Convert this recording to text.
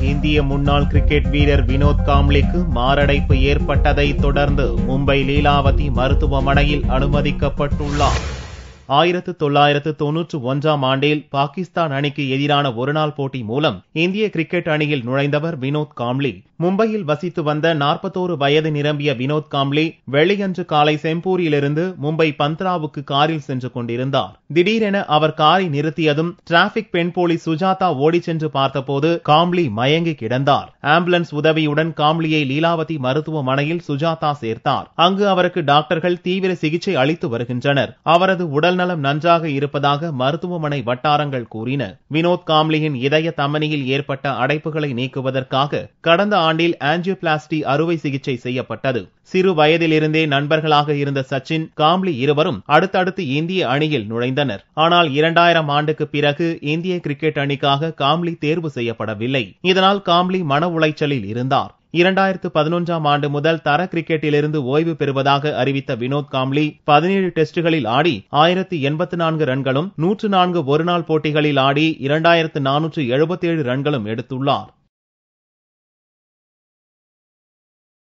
இந்திய முன்னாள் கிரிக்கெட் வீரர் வினோத் காம்ப்ளிக்கு மாரடைப்பு ஏற்பட்டதைத் தொடர்ந்து மும்பை லீலாவதி மருத்துவமனையில் அனுமதிக்கப்பட்டுள்ளார். 1991ஆம் ஆண்டில் பாகிஸ்தான் அணிக்கு எதிரான ஒருநாள் போட்டி மூலம் இந்திய கிரிக்கெட் அணியில் நுழைந்தவர் வினோத் காம்ப்ளி. மும்பையில் வசித்து வந்த 41 வயது நிரம்பிய வினோத் காம்ப்ளி வெள்ளியன்று காலை செம்பூரிலிருந்து மும்பை பந்த்ராவுக்கு காரில் சென்று கொண்டிருந்தார். திடீரென அவர் காரை நிறுத்தியதும் டிராபிக் பெண் போலீஸ் சுஜாதா ஓடிச் சென்று பார்த்தபோது காம்ப்ளி மயங்கி கிடந்தார். ஆம்புலன்ஸ் உதவியுடன் காம்ப்ளியை லீலாவதி மருத்துவமனையில் சுஜாதா சேர்த்தார். அங்கு அவருக்கு டாக்டர்கள் தீவிர சிகிச்சை அளித்து வருகின்றனர். அவரது உடல் நலம் நன்றாக இருப்பதாக மருத்துவமனை வட்டாரங்கள் கூறின. வினோத் காம்ப்ளியின் இதய தமனியில் ஏற்பட்ட அடைப்புகளை நீக்குவதற்காக கடந்த ஆண்டில் ஆஞ்சியோபிளாஸ்டி அறுவை சிகிச்சை செய்யப்பட்டது. சிறு வயதிலிருந்தே நண்பர்களாக இருந்த சச்சின், காம்ப்ளி இருவரும் அடுத்தடுத்து இந்திய அணியில் நுழைந்தனர். ஆனால் 2000 ஆண்டுக்கு பிறகு இந்திய கிரிக்கெட் அணிக்காக காம்ப்ளி தேர்வு செய்யப்படவில்லை. இதனால் காம்ப்ளி மன உளைச்சலில் இருந்தார். 2011ஆம் ஆண்டு முதல் தர கிரிக்கெட்டிலிருந்து ஓய்வு பெறுவதாக அறிவித்த வினோத் காம்ப்ளி 17 டெஸ்டுகளில் ஆடி 1084 ரன்களும் 104 ஒருநாள் போட்டிகளில் ஆடி 2477 ரன்களும் எடுத்துள்ளார்.